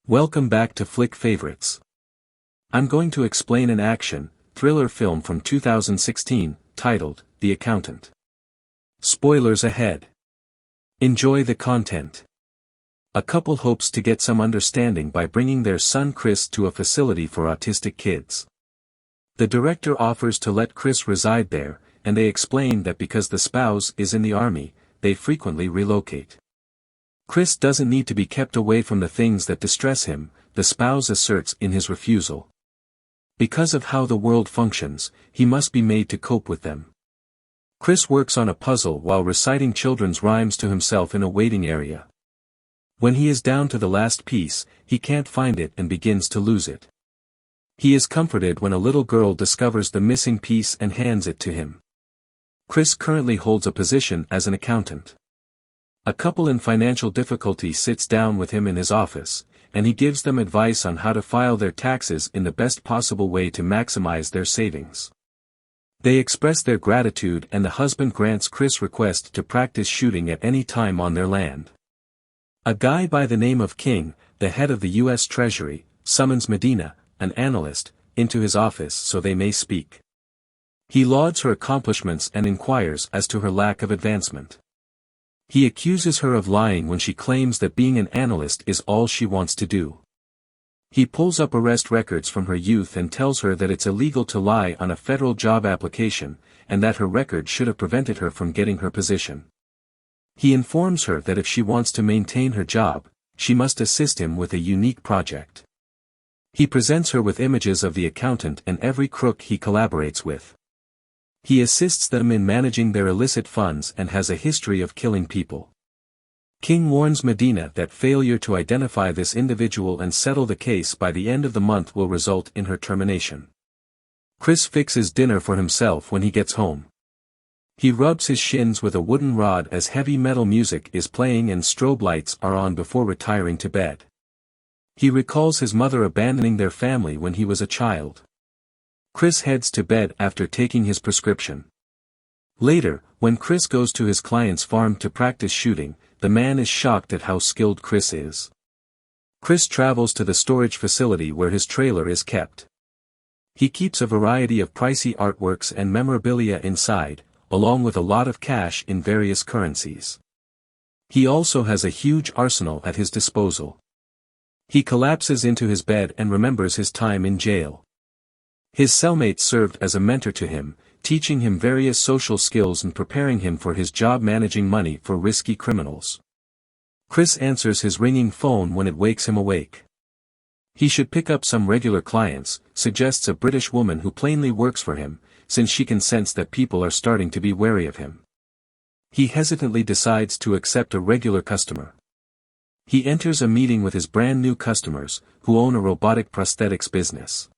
Welcome back to Flick Favorites. I'm going to explain an action, thriller film from 2016, titled, The Accountant. Spoilers ahead. Enjoy the content. A couple hopes to get some understanding by bringing their son Chris to a facility for autistic kids. The director offers to let Chris reside there, and they explain that because the spouse is in the army, they frequently relocate. Chris doesn't need to be kept away from the things that distress him, the spouse asserts in his refusal. Because of how the world functions, he must be made to cope with them. Chris works on a puzzle while reciting children's rhymes to himself in a waiting area. When he is down to the last piece, he can't find it and begins to lose it. He is comforted when a little girl discovers the missing piece and hands it to him. Chris currently holds a position as an accountant. A couple in financial difficulty sits down with him in his office, and he gives them advice on how to file their taxes in the best possible way to maximize their savings. They express their gratitude and the husband grants Chris' request to practice shooting at any time on their land. A guy by the name of King, the head of the U.S. Treasury, summons Medina, an analyst, into his office so they may speak. He lauds her accomplishments and inquires as to her lack of advancement. He accuses her of lying when she claims that being an analyst is all she wants to do. He pulls up arrest records from her youth and tells her that it's illegal to lie on a federal job application, and that her record should have prevented her from getting her position. He informs her that if she wants to maintain her job, she must assist him with a unique project. He presents her with images of the accountant and every crook he collaborates with. He assists them in managing their illicit funds and has a history of killing people. King warns Medina that failure to identify this individual and settle the case by the end of the month will result in her termination. Chris fixes dinner for himself when he gets home. He rubs his shins with a wooden rod as heavy metal music is playing and strobe lights are on before retiring to bed. He recalls his mother abandoning their family when he was a child. Chris heads to bed after taking his prescription. Later, when Chris goes to his client's farm to practice shooting, the man is shocked at how skilled Chris is. Chris travels to the storage facility where his trailer is kept. He keeps a variety of pricey artworks and memorabilia inside, along with a lot of cash in various currencies. He also has a huge arsenal at his disposal. He collapses into his bed and remembers his time in jail. His cellmate served as a mentor to him, teaching him various social skills and preparing him for his job managing money for risky criminals. Chris answers his ringing phone when it wakes him awake. He should pick up some regular clients, suggests a British woman who plainly works for him, since she can sense that people are starting to be wary of him. He hesitantly decides to accept a regular customer. He enters a meeting with his brand new customers, who own a robotic prosthetics business.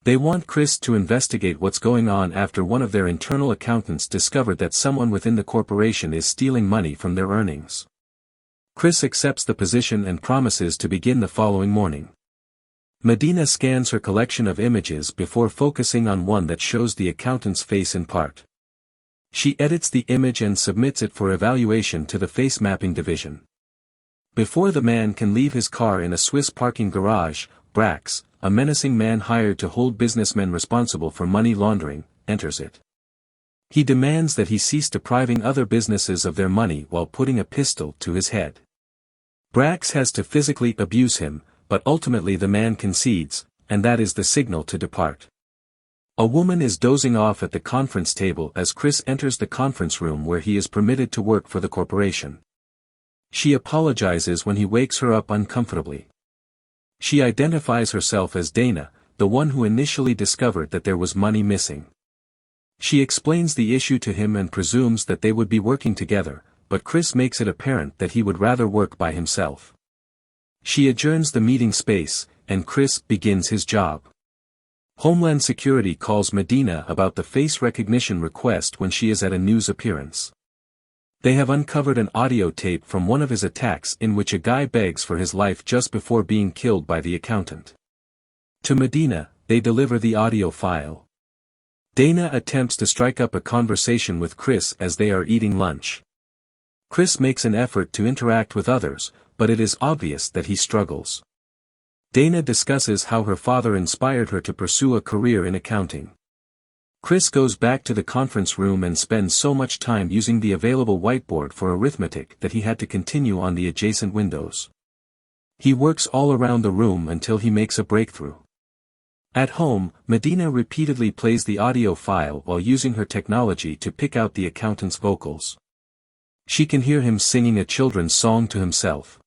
They want Chris to investigate what's going on after one of their internal accountants discovered that someone within the corporation is stealing money from their earnings. Chris accepts the position and promises to begin the following morning. Medina scans her collection of images before focusing on one that shows the accountant's face in part. She edits the image and submits it for evaluation to the face mapping division. Before the man can leave his car in a Swiss parking garage, Brax, a menacing man hired to hold businessmen responsible for money laundering, enters it. He demands that he cease depriving other businesses of their money while putting a pistol to his head. Brax has to physically abuse him, but ultimately the man concedes, and that is the signal to depart. A woman is dozing off at the conference table as Chris enters the conference room where he is permitted to work for the corporation. She apologizes when he wakes her up uncomfortably. She identifies herself as Dana, the one who initially discovered that there was money missing. She explains the issue to him and presumes that they would be working together, but Chris makes it apparent that he would rather work by himself. She adjourns the meeting space, and Chris begins his job. Homeland Security calls Medina about the face recognition request when she is at a news appearance. They have uncovered an audio tape from one of his attacks in which a guy begs for his life just before being killed by the accountant. To Medina, they deliver the audio file. Dana attempts to strike up a conversation with Chris as they are eating lunch. Chris makes an effort to interact with others, but it is obvious that he struggles. Dana discusses how her father inspired her to pursue a career in accounting. Chris goes back to the conference room and spends so much time using the available whiteboard for arithmetic that he had to continue on the adjacent windows. He works all around the room until he makes a breakthrough. At home, Medina repeatedly plays the audio file while using her technology to pick out the accountant's vocals. She can hear him singing a children's song to himself.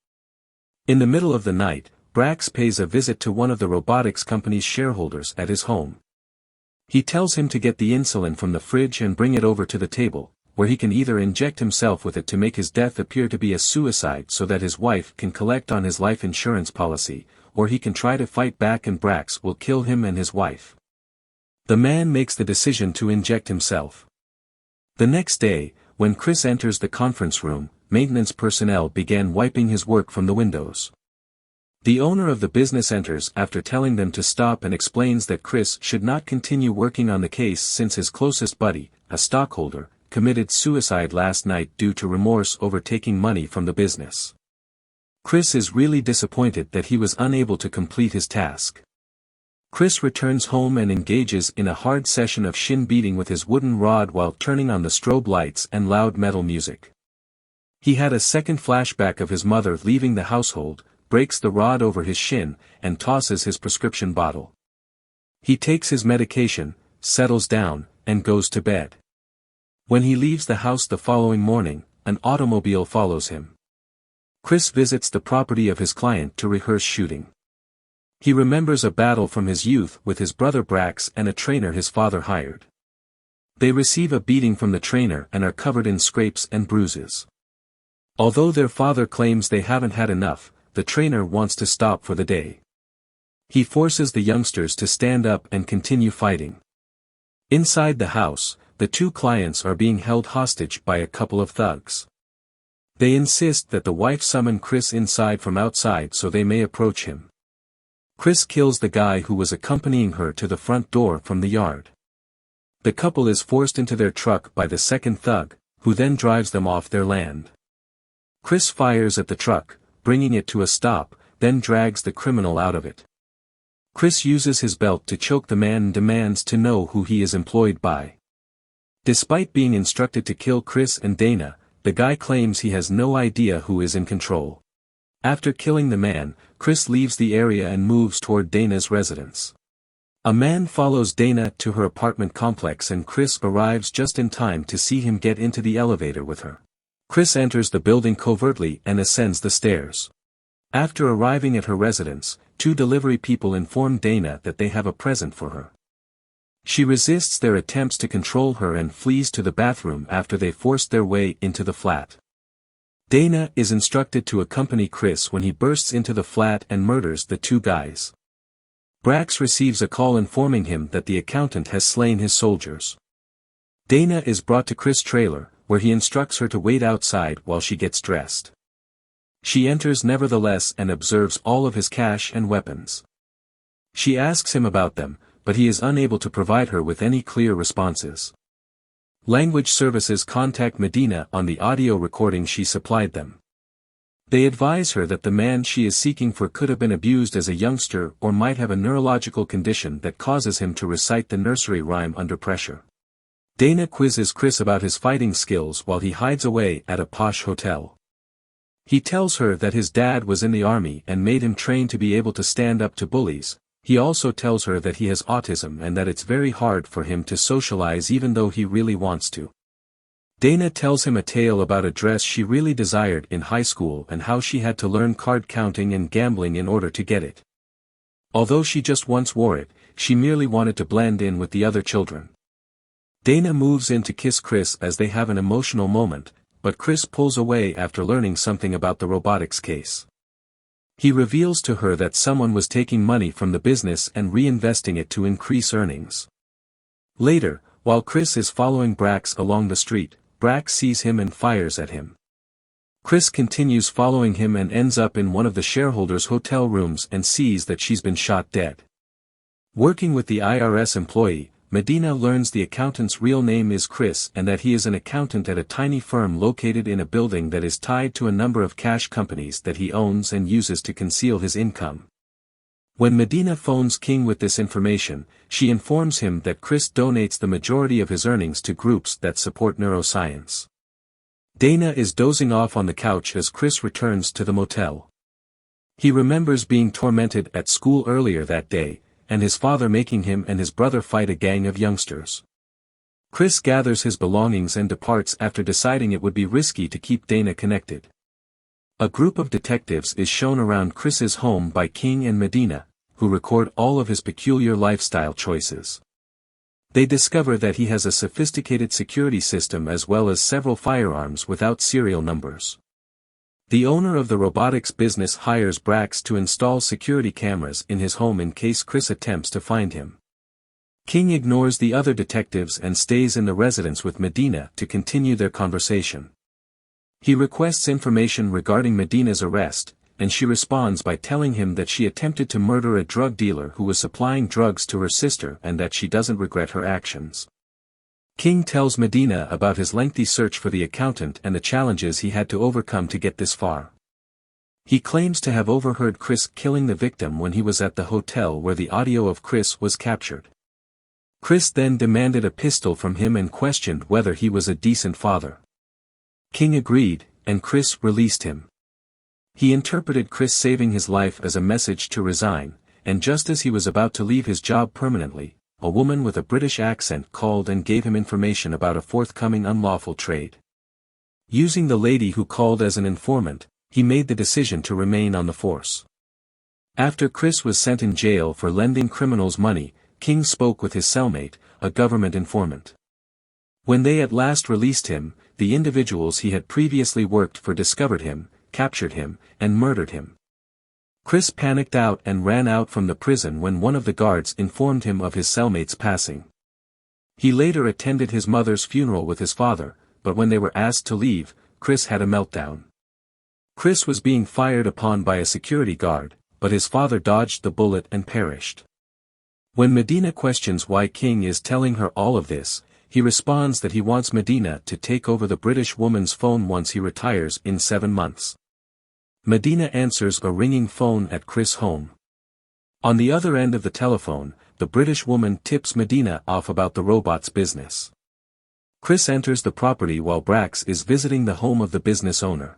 In the middle of the night, Brax pays a visit to one of the robotics company's shareholders at his home. He tells him to get the insulin from the fridge and bring it over to the table, where he can either inject himself with it to make his death appear to be a suicide so that his wife can collect on his life insurance policy, or he can try to fight back and Brax will kill him and his wife. The man makes the decision to inject himself. The next day, when Chris enters the conference room, maintenance personnel began wiping his work from the windows. The owner of the business enters after telling them to stop and explains that Chris should not continue working on the case since his closest buddy, a stockholder, committed suicide last night due to remorse over taking money from the business. Chris is really disappointed that he was unable to complete his task. Chris returns home and engages in a hard session of shin beating with his wooden rod while turning on the strobe lights and loud metal music. He had a second flashback of his mother leaving the household, breaks the rod over his shin, and tosses his prescription bottle. He takes his medication, settles down, and goes to bed. When he leaves the house the following morning, an automobile follows him. Chris visits the property of his client to rehearse shooting. He remembers a battle from his youth with his brother Brax and a trainer his father hired. They receive a beating from the trainer and are covered in scrapes and bruises. Although their father claims they haven't had enough, the trainer wants to stop for the day. He forces the youngsters to stand up and continue fighting. Inside the house, the two clients are being held hostage by a couple of thugs. They insist that the wife summon Chris inside from outside so they may approach him. Chris kills the guy who was accompanying her to the front door from the yard. The couple is forced into their truck by the second thug, who then drives them off their land. Chris fires at the truck, bringing it to a stop, then drags the criminal out of it. Chris uses his belt to choke the man and demands to know who he is employed by. Despite being instructed to kill Chris and Dana, the guy claims he has no idea who is in control. After killing the man, Chris leaves the area and moves toward Dana's residence. A man follows Dana to her apartment complex and Chris arrives just in time to see him get into the elevator with her. Chris enters the building covertly and ascends the stairs. After arriving at her residence, two delivery people inform Dana that they have a present for her. She resists their attempts to control her and flees to the bathroom after they forced their way into the flat. Dana is instructed to accompany Chris when he bursts into the flat and murders the two guys. Brax receives a call informing him that the accountant has slain his soldiers. Dana is brought to Chris' trailer, where he instructs her to wait outside while she gets dressed. She enters nevertheless and observes all of his cash and weapons. She asks him about them, but he is unable to provide her with any clear responses. Language services contact Medina on the audio recording she supplied them. They advise her that the man she is seeking for could have been abused as a youngster or might have a neurological condition that causes him to recite the nursery rhyme under pressure. Dana quizzes Chris about his fighting skills while he hides away at a posh hotel. He tells her that his dad was in the army and made him train to be able to stand up to bullies. He also tells her that he has autism and that it's very hard for him to socialize even though he really wants to. Dana tells him a tale about a dress she really desired in high school and how she had to learn card counting and gambling in order to get it. Although she just once wore it, she merely wanted to blend in with the other children. Dana moves in to kiss Chris as they have an emotional moment, but Chris pulls away after learning something about the robotics case. He reveals to her that someone was taking money from the business and reinvesting it to increase earnings. Later, while Chris is following Brax along the street, Brax sees him and fires at him. Chris continues following him and ends up in one of the shareholders' hotel rooms and sees that she's been shot dead. Working with the IRS employee, Medina learns the accountant's real name is Chris and that he is an accountant at a tiny firm located in a building that is tied to a number of cash companies that he owns and uses to conceal his income. When Medina phones King with this information, she informs him that Chris donates the majority of his earnings to groups that support neuroscience. Dana is dozing off on the couch as Chris returns to the motel. He remembers being tormented at school earlier that day, and his father making him and his brother fight a gang of youngsters. Chris gathers his belongings and departs after deciding it would be risky to keep Dana connected. A group of detectives is shown around Chris's home by King and Medina, who record all of his peculiar lifestyle choices. They discover that he has a sophisticated security system as well as several firearms without serial numbers. The owner of the robotics business hires Brax to install security cameras in his home in case Chris attempts to find him. King ignores the other detectives and stays in the residence with Medina to continue their conversation. He requests information regarding Medina's arrest, and she responds by telling him that she attempted to murder a drug dealer who was supplying drugs to her sister and that she doesn't regret her actions. King tells Medina about his lengthy search for the accountant and the challenges he had to overcome to get this far. He claims to have overheard Chris killing the victim when he was at the hotel where the audio of Chris was captured. Chris then demanded a pistol from him and questioned whether he was a decent father. King agreed, and Chris released him. He interpreted Chris saving his life as a message to resign, and just as he was about to leave his job permanently, a woman with a British accent called and gave him information about a forthcoming unlawful trade. Using the lady who called as an informant, he made the decision to remain on the force. After Chris was sent in jail for lending criminals money, King spoke with his cellmate, a government informant. When they at last released him, the individuals he had previously worked for discovered him, captured him, and murdered him. Chris panicked out and ran out from the prison when one of the guards informed him of his cellmate's passing. He later attended his mother's funeral with his father, but when they were asked to leave, Chris had a meltdown. Chris was being fired upon by a security guard, but his father dodged the bullet and perished. When Medina questions why King is telling her all of this, he responds that he wants Medina to take over the British woman's phone once he retires in 7 months. Medina answers a ringing phone at Chris' home. On the other end of the telephone, the British woman tips Medina off about the robot's business. Chris enters the property while Brax is visiting the home of the business owner.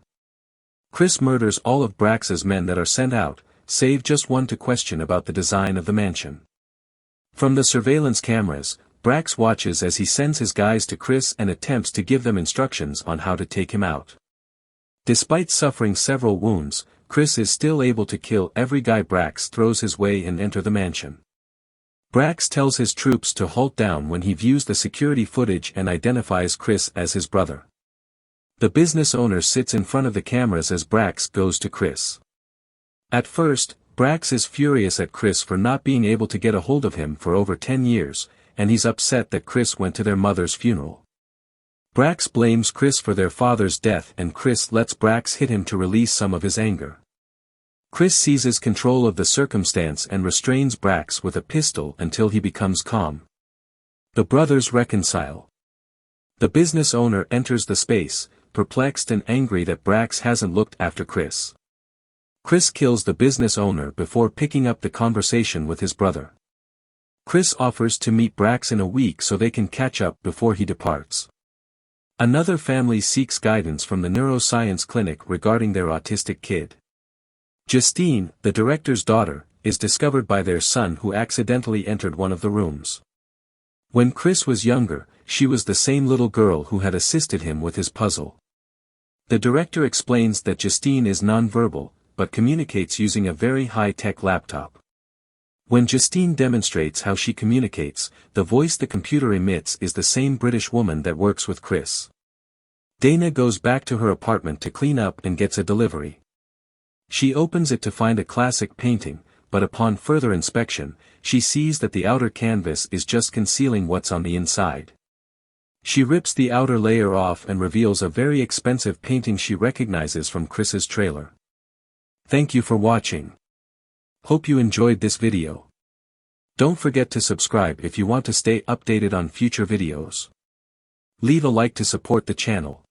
Chris murders all of Brax's men that are sent out, save just one to question about the design of the mansion. From the surveillance cameras, Brax watches as he sends his guys to Chris and attempts to give them instructions on how to take him out. Despite suffering several wounds, Chris is still able to kill every guy Brax throws his way and enter the mansion. Brax tells his troops to halt down when he views the security footage and identifies Chris as his brother. The business owner sits in front of the cameras as Brax goes to Chris. At first, Brax is furious at Chris for not being able to get a hold of him for over 10 years, and he's upset that Chris went to their mother's funeral. Brax blames Chris for their father's death and Chris lets Brax hit him to release some of his anger. Chris seizes control of the circumstance and restrains Brax with a pistol until he becomes calm. The brothers reconcile. The business owner enters the space, perplexed and angry that Brax hasn't looked after Chris. Chris kills the business owner before picking up the conversation with his brother. Chris offers to meet Brax in a week so they can catch up before he departs. Another family seeks guidance from the neuroscience clinic regarding their autistic kid. Justine, the director's daughter, is discovered by their son who accidentally entered one of the rooms. When Chris was younger, she was the same little girl who had assisted him with his puzzle. The director explains that Justine is nonverbal, but communicates using a very high-tech laptop. When Justine demonstrates how she communicates, the voice the computer emits is the same British woman that works with Chris. Dana goes back to her apartment to clean up and gets a delivery. She opens it to find a classic painting, but upon further inspection, she sees that the outer canvas is just concealing what's on the inside. She rips the outer layer off and reveals a very expensive painting she recognizes from Chris's trailer. Thank you for watching. Hope you enjoyed this video. Don't forget to subscribe if you want to stay updated on future videos. Leave a like to support the channel.